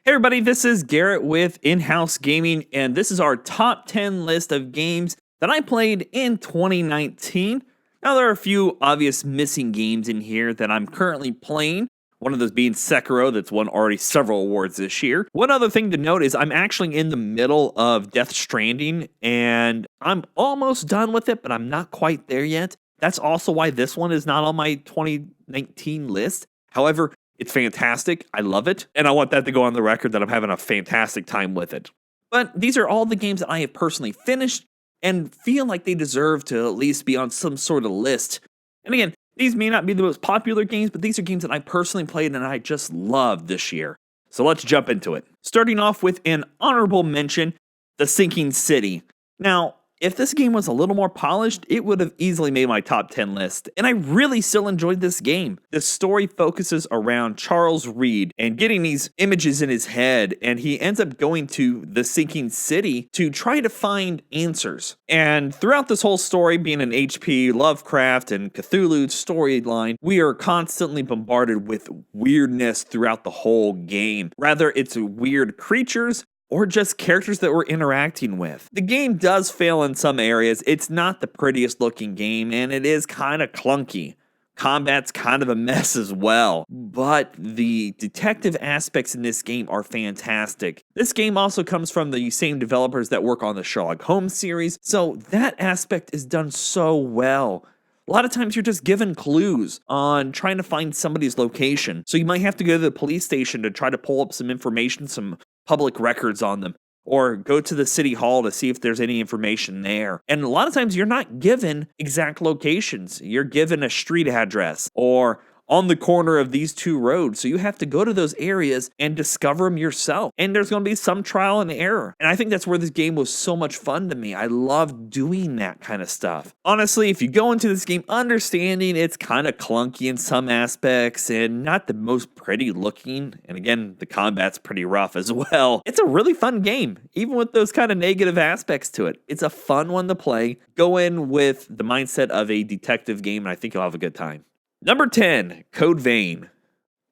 Hey everybody, this is Garrett with In-House Gaming, and this is our top 10 list of games that I played in 2019. Now, there are a few obvious missing games in here that I'm currently playing. One of those being Sekiro, that's won already several awards this year. One other thing to note is I'm actually in the middle of Death Stranding, and I'm almost done with it, but I'm not quite there yet. That's also why this one is not on my 2019 list. However, it's fantastic. I love it. And I want that to go on the record that I'm having a fantastic time with it. But these are all the games that I have personally finished and feel like they deserve to at least be on some sort of list. And again, these may not be the most popular games, but these are games that I personally played and I just loved this year. So let's jump into it. Starting off with an honorable mention, The Sinking City. Now, if this game was a little more polished, it would have easily made my top 10 list, and I really still enjoyed this game. The story focuses around Charles Reed and getting these images in his head, and he ends up going to the sinking city to try to find answers. And throughout this whole story, being an HP, Lovecraft, and Cthulhu storyline, we are constantly bombarded with weirdness throughout the whole game. Rather, it's weird creatures, or just characters that we're interacting with. The game does fail in some areas. It's not the prettiest looking game, and it is kind of clunky. Combat's kind of a mess as well, but the detective aspects in this game are fantastic. This game also comes from the same developers that work on the Sherlock Holmes series, so that aspect is done so well. A lot of times you're just given clues on trying to find somebody's location. So you might have to go to the police station to try to pull up some information, some public records on them, or go to the city hall to see if there's any information there. And a lot of times you're not given exact locations. You're given a street address or on the corner of these two roads. So you have to go to those areas and discover them yourself. And there's going to be some trial and error. And I think that's where this game was so much fun to me. I love doing that kind of stuff. Honestly, if you go into this game understanding it's kind of clunky in some aspects and not the most pretty looking, and again, the combat's pretty rough as well, it's a really fun game, even with those kind of negative aspects to it. It's a fun one to play. Go in with the mindset of a detective game, and I think you'll have a good time. Number 10, Code Vein.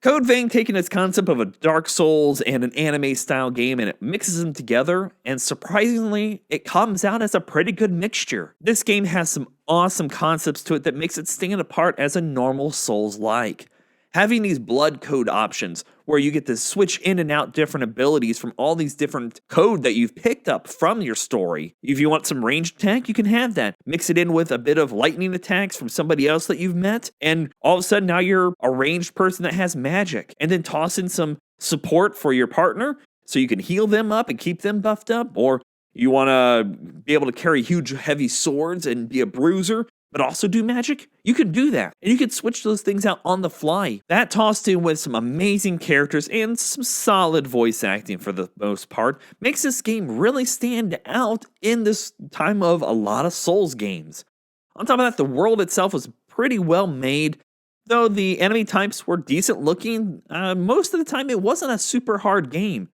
Code Vein taking its concept of a Dark Souls and an anime style game and it mixes them together, and surprisingly, it comes out as a pretty good mixture. This game has some awesome concepts to it that makes it stand apart as a normal Souls-like. Having these blood code options where you get to switch in and out different abilities from all these different code that you've picked up from your story. If you want some ranged attack, you can have that. Mix it in with a bit of lightning attacks from somebody else that you've met, and all of a sudden now you're a ranged person that has magic. And then toss in some support for your partner so you can heal them up and keep them buffed up, or you want to be able to carry huge heavy swords and be a bruiser, but also do magic, you can do that. And you can switch those things out on the fly. That tossed in with some amazing characters and some solid voice acting for the most part makes this game really stand out in this time of a lot of Souls games. On top of that, the world itself was pretty well made. Though the enemy types were decent looking, most of the time it wasn't a super hard game.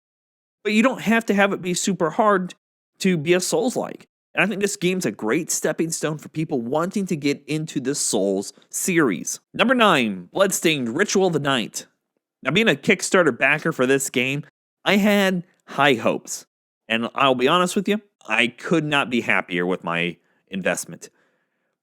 But you don't have to have it be super hard to be a Souls-like. And I think this game's a great stepping stone for people wanting to get into the Souls series. Number 9, Bloodstained Ritual the Night. Now, being a Kickstarter backer for this game, I had high hopes. And I'll be honest with you, I could not be happier with my investment.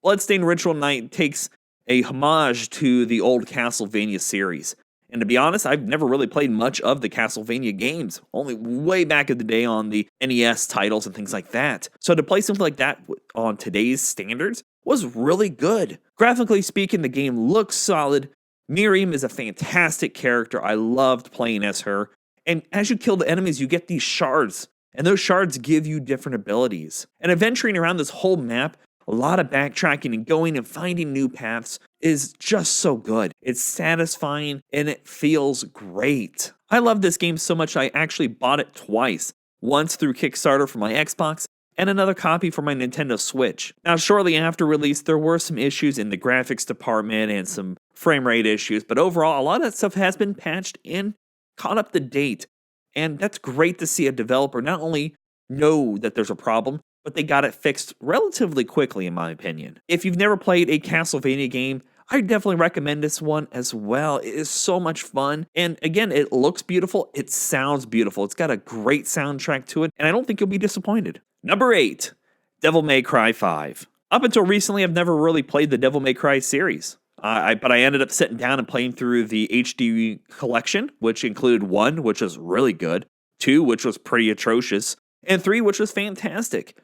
Bloodstained Ritual Night takes a homage to the old Castlevania series. And to be honest, I've never really played much of the Castlevania games, only way back in the day on the NES titles and things like that. So to play something like that on today's standards was really good. Graphically speaking, the game looks solid. Miriam is a fantastic character. I loved playing as her. And as you kill the enemies, you get these shards. And those shards give you different abilities. And adventuring around this whole map, a lot of backtracking and going and finding new paths is just so good. It's satisfying and it feels great. I love this game so much I actually bought it twice. Once through Kickstarter for my Xbox and another copy for my Nintendo Switch. Now, shortly after release, there were some issues in the graphics department and some frame rate issues, but overall, a lot of that stuff has been patched and caught up to date. And that's great to see a developer not only know that there's a problem, but they got it fixed relatively quickly, in my opinion. If you've never played a Castlevania game, I definitely recommend this one as well. It is so much fun. And again, it looks beautiful. It sounds beautiful. It's got a great soundtrack to it. And I don't think you'll be disappointed. Number 8, Devil May Cry 5. Up until recently, I've never really played the Devil May Cry series. But I ended up sitting down and playing through the HD collection, which included 1, which was really good, 2, which was pretty atrocious, and 3, which was fantastic.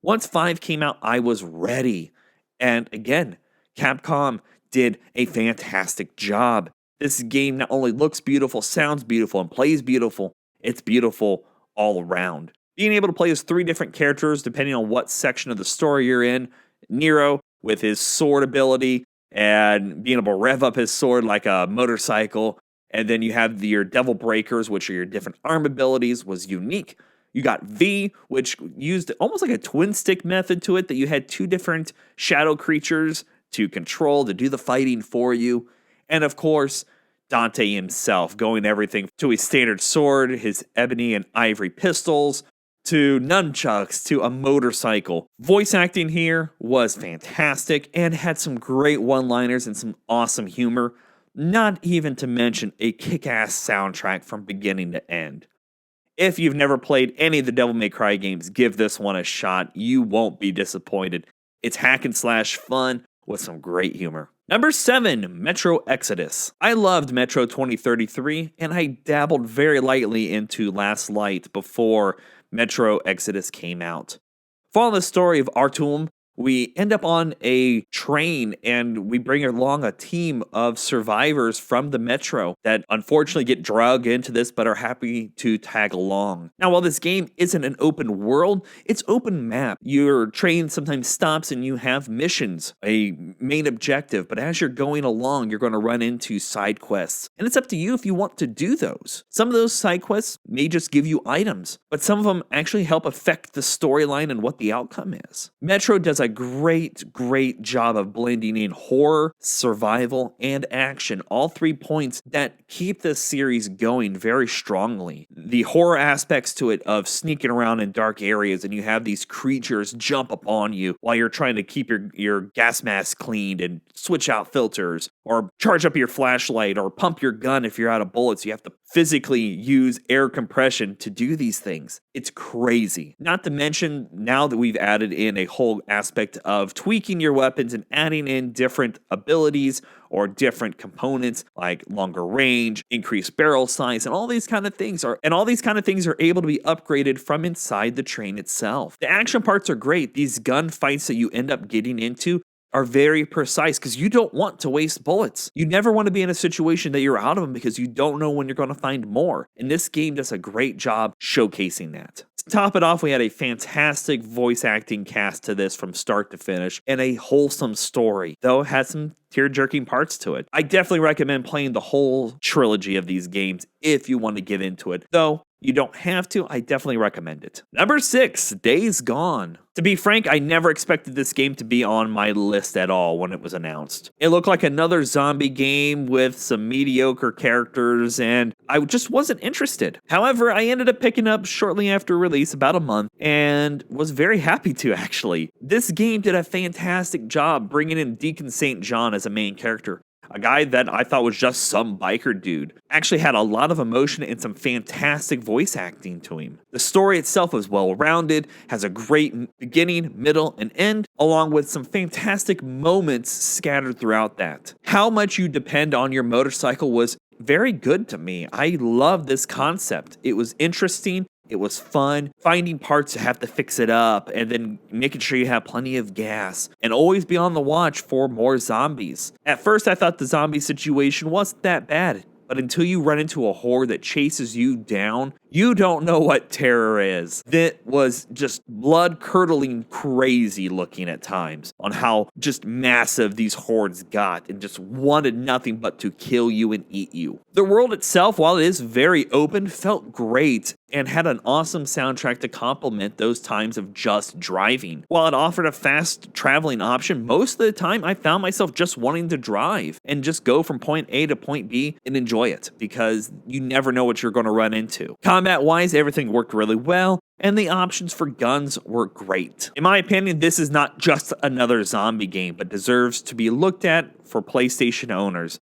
Once 5 came out, I was ready. And again, Capcom did a fantastic job. This game not only looks beautiful, sounds beautiful, and plays beautiful, it's beautiful all around. Being able to play as 3 different characters depending on what section of the story you're in. Nero with his sword ability and being able to rev up his sword like a motorcycle. And then you have your Devil Breakers, which are your different arm abilities, was unique. You got V, which used almost like a twin stick method to it, that you had 2 different shadow creatures to control, to do the fighting for you. And of course, Dante himself, going everything to his standard sword, his ebony and ivory pistols, to nunchucks, to a motorcycle. Voice acting here was fantastic and had some great one-liners and some awesome humor, not even to mention a kick-ass soundtrack from beginning to end. If you've never played any of the Devil May Cry games, give this one a shot. You won't be disappointed. It's hack and slash fun with some great humor. Number 7, Metro Exodus. I loved Metro 2033, and I dabbled very lightly into Last Light before Metro Exodus came out. Following the story of Artyom, we end up on a train and we bring along a team of survivors from the Metro that unfortunately get dragged into this but are happy to tag along. Now, while this game isn't an open world, it's open map. Your train sometimes stops and you have missions, a main objective, but as you're going along, you're going to run into side quests. And it's up to you if you want to do those. Some of those side quests may just give you items, but some of them actually help affect the storyline and what the outcome is. Metro does a great job of blending in horror, survival, and action, all 3 points that keep this series going very strongly. The horror aspects to it of sneaking around in dark areas and you have these creatures jump upon you while you're trying to keep your gas mask cleaned and switch out filters, or charge up your flashlight, or pump your gun if you're out of bullets. You have to physically use air compression to do these things. It's crazy. Not to mention, now that we've added in a whole aspect of tweaking your weapons and adding in different abilities or different components like longer range, increased barrel size, and all these kind of things are able to be upgraded from inside the train itself. The action parts are great. These gun fights that you end up getting into are very precise because you don't want to waste bullets. You never want to be in a situation that you're out of them because you don't know when you're going to find more. And this game does a great job showcasing that. To top it off, we had a fantastic voice acting cast to this from start to finish and a wholesome story, though it had some tear-jerking parts to it. I definitely recommend playing the whole trilogy of these games if you want to get into it, though you don't have to. I definitely recommend it. Number 6, Days Gone. To be frank, I never expected this game to be on my list at all when it was announced. It looked like another zombie game with some mediocre characters, and I just wasn't interested. However, I ended up picking up shortly after release, about a month, and was very happy to, actually. This game did a fantastic job bringing in Deacon St. John as a main character. A guy that I thought was just some biker dude. Actually had a lot of emotion and some fantastic voice acting to him. The story itself was well-rounded, has a great beginning, middle, and end, along with some fantastic moments scattered throughout that. How much you depend on your motorcycle was very good to me. I love this concept. It was interesting. It was fun, finding parts to have to fix it up, and then making sure you have plenty of gas, and always be on the watch for more zombies. At first, I thought the zombie situation wasn't that bad, but until you run into a horde that chases you down, you don't know what terror is. That was just blood-curdling crazy looking at times on how just massive these hordes got and just wanted nothing but to kill you and eat you. The world itself, while it is very open, felt great and had an awesome soundtrack to complement those times of just driving. While it offered a fast traveling option, most of the time I found myself just wanting to drive and just go from point A to point B and enjoy it, because you never know what you're going to run into. Combat wise, everything worked really well, and the options for guns were great. In my opinion, this is not just another zombie game, but deserves to be looked at for PlayStation owners.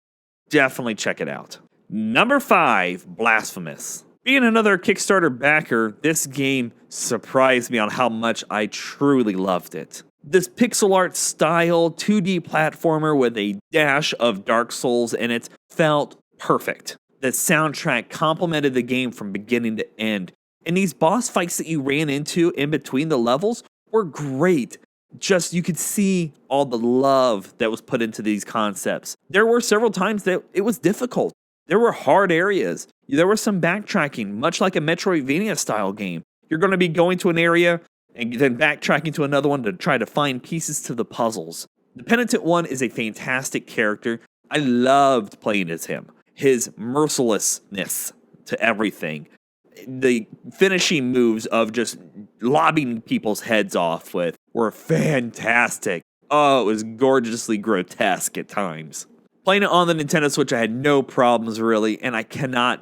Definitely check it out. Number 5, Blasphemous. Being another Kickstarter backer, this game surprised me on how much I truly loved it. This pixel art style 2D platformer with a dash of Dark Souls in it felt perfect. The soundtrack complemented the game from beginning to end, and these boss fights that you ran into in between the levels were great. Just, you could see all the love that was put into these concepts. There were several times that it was difficult. There were hard areas. There was some backtracking, much like a Metroidvania style game. You're going to be going to an area and then backtracking to another one to try to find pieces to the puzzles. The Penitent One is a fantastic character. I loved playing as him. His mercilessness to everything. The finishing moves of just lobbing people's heads off with were fantastic. Oh, it was gorgeously grotesque at times. Playing it on the Nintendo Switch, I had no problems really, and I cannot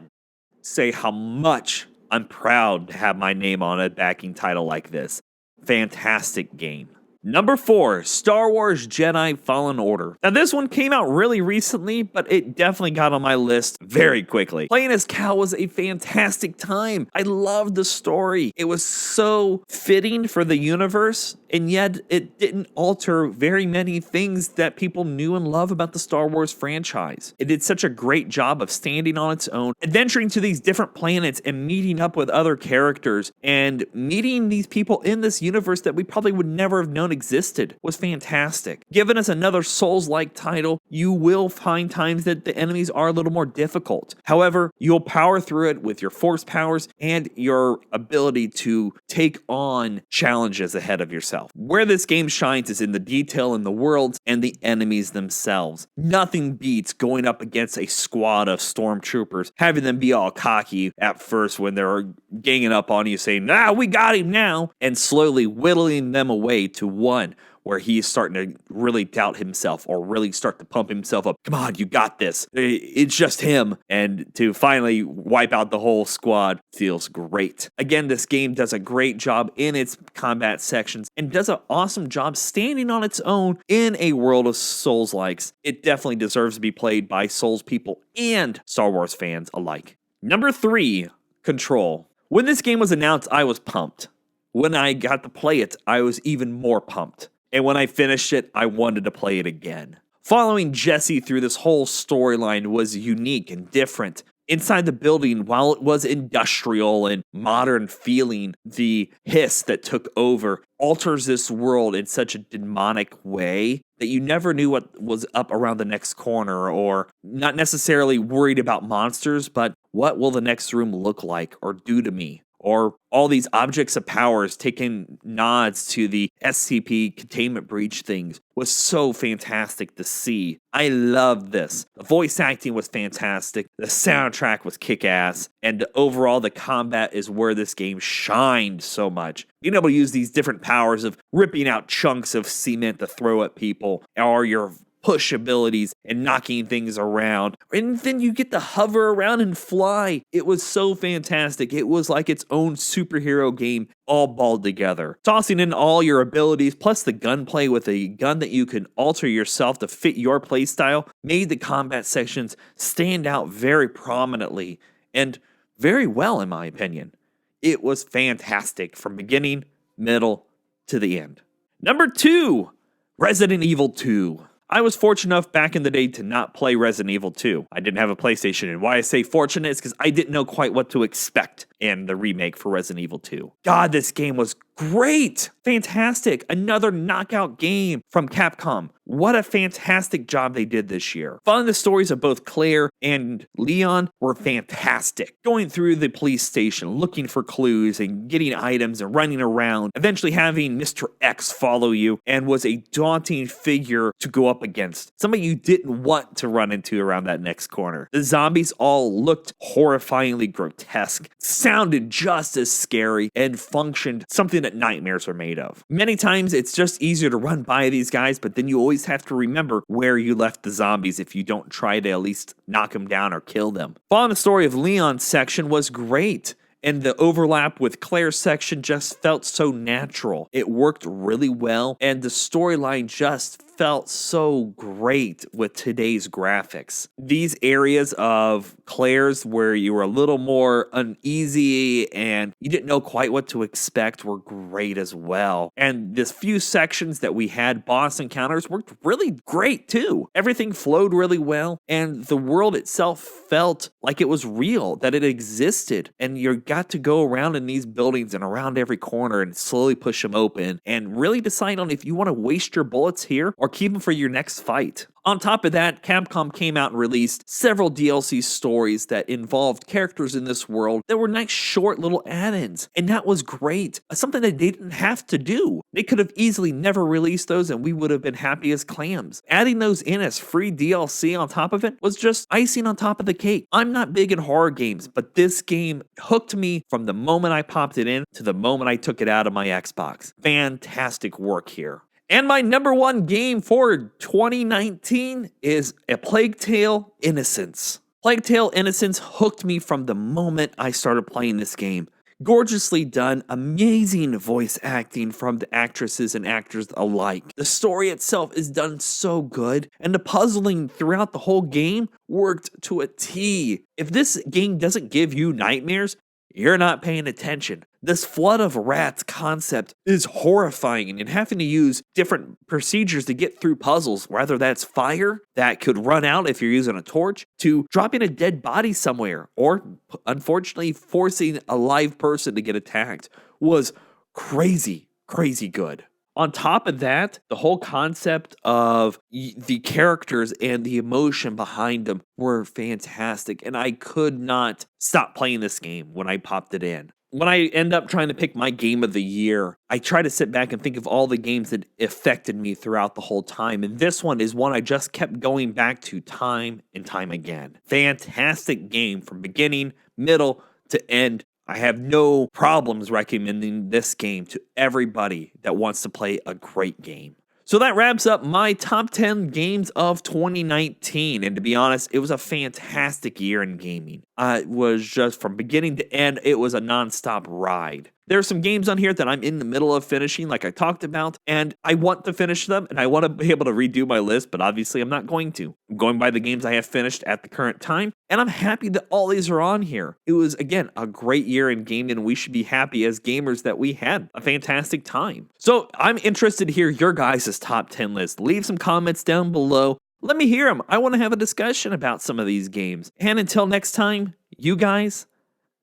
say how much I'm proud to have my name on a backing title like this. Fantastic game. Number 4, Star Wars Jedi Fallen Order. Now this one came out really recently, but it definitely got on my list very quickly. Playing as Cal was a fantastic time. I loved the story. It was so fitting for the universe, and yet it didn't alter very many things that people knew and love about the Star Wars franchise. It did such a great job of standing on its own, adventuring to these different planets and meeting up with other characters, and meeting these people in this universe that we probably would never have known existed was fantastic. Given us another Souls-like title, you will find times that the enemies are a little more difficult. However, you'll power through it with your force powers and your ability to take on challenges ahead of yourself. Where this game shines is in the detail in the worlds and the enemies themselves. Nothing beats going up against a squad of stormtroopers, having them be all cocky at first when they're ganging up on you saying, we got him now, and slowly whittling them away to one where he's starting to really doubt himself or really start to pump himself up. Come on, you got this. It's just him. And to finally wipe out the whole squad feels great. Again, this game does a great job in its combat sections and does an awesome job standing on its own in a world of Souls-likes. It definitely deserves to be played by Souls people and Star Wars fans alike. Number 3, Control. When this game was announced, I was pumped. When I got to play it, I was even more pumped. And when I finished it, I wanted to play it again. Following Jesse through this whole storyline was unique and different. Inside the building, while it was industrial and modern feeling, the hiss that took over alters this world in such a demonic way that you never knew what was up around the next corner, or not necessarily worried about monsters, but what will the next room look like or do to me? Or all these objects of powers taking nods to the SCP containment breach things was so fantastic to see. I loved this. The voice acting was fantastic. The soundtrack was kick-ass. And overall, the combat is where this game shined so much. Being able to use these different powers of ripping out chunks of cement to throw at people, or your push abilities and knocking things around. And then you get to hover around and fly. It was so fantastic. It was like its own superhero game all balled together. Tossing in all your abilities plus the gunplay with a gun that you can alter yourself to fit your playstyle made the combat sections stand out very prominently and very well, in my opinion. It was fantastic from beginning, middle, to the end. Number 2, Resident Evil 2. I was fortunate enough back in the day to not play Resident Evil 2. I didn't have a PlayStation, and why I say fortunate is because I didn't know quite what to expect in the remake for Resident Evil 2. God, this game was great! Fantastic! Another knockout game from Capcom. What a fantastic job they did this year. Following the stories of both Claire and Leon were fantastic. Going through the police station, looking for clues and getting items and running around, eventually having Mr. X follow you, and was a daunting figure to go up against. Somebody you didn't want to run into around that next corner. The zombies all looked horrifyingly grotesque. sounded just as scary and functioned something that nightmares are made of. Many times it's just easier to run by these guys, but then you always have to remember where you left the zombies if you don't try to at least knock them down or kill them. Following the story of Leon's section was great. And the overlap with Claire's section just felt so natural. It worked really well, and the storyline just felt so great with today's graphics. These areas of Claire's where you were a little more uneasy and you didn't know quite what to expect were great as well. And this few sections that we had boss encounters worked really great too. Everything flowed really well, and the world itself felt like it was real, that it existed, and you got to go around in these buildings and around every corner and slowly push them open and really decide on if you want to waste your bullets here or keep them for your next fight. On top of that, Capcom came out and released several DLC stories that involved characters in this world that were nice short little add-ins, and that was great. Something that they didn't have to do. They could have easily never released those and we would have been happy as clams. Adding those in as free DLC on top of it was just icing on top of the cake. I'm not big in horror games, but this game hooked me from the moment I popped it in to the moment I took it out of my Xbox. Fantastic work here. And my number one game for 2019 is A Plague Tale: Innocence. Plague Tale: Innocence hooked me from the moment I started playing this game. Gorgeously done, amazing voice acting from the actresses and actors alike. The story itself is done so good, and the puzzling throughout the whole game worked to a T. If this game doesn't give you nightmares, you're not paying attention. This flood of rats concept is horrifying, and having to use different procedures to get through puzzles, whether that's fire that could run out if you're using a torch, to dropping a dead body somewhere, or unfortunately forcing a live person to get attacked, was crazy, crazy good. On top of that, the whole concept of the characters and the emotion behind them were fantastic, and I could not stop playing this game when I popped it in. When I end up trying to pick my game of the year, I try to sit back and think of all the games that affected me throughout the whole time, and this one is one I just kept going back to time and time again. Fantastic game from beginning, middle to end. I have no problems recommending this game to everybody that wants to play a great game. So that wraps up my top 10 games of 2019. And to be honest, it was a fantastic year in gaming. It was just from beginning to end, it was a nonstop ride. There are some games on here that I'm in the middle of finishing, like I talked about, and I want to finish them, and I want to be able to redo my list, but obviously I'm not going to. I'm going by the games I have finished at the current time, and I'm happy that all these are on here. It was, again, a great year in gaming, and we should be happy as gamers that we had a fantastic time. So I'm interested to hear your guys' top 10 list. Leave some comments down below. Let me hear them. I want to have a discussion about some of these games. And until next time, you guys,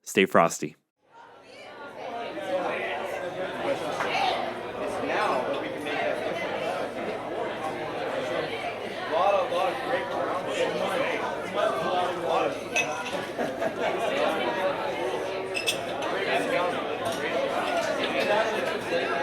stay frosty. Great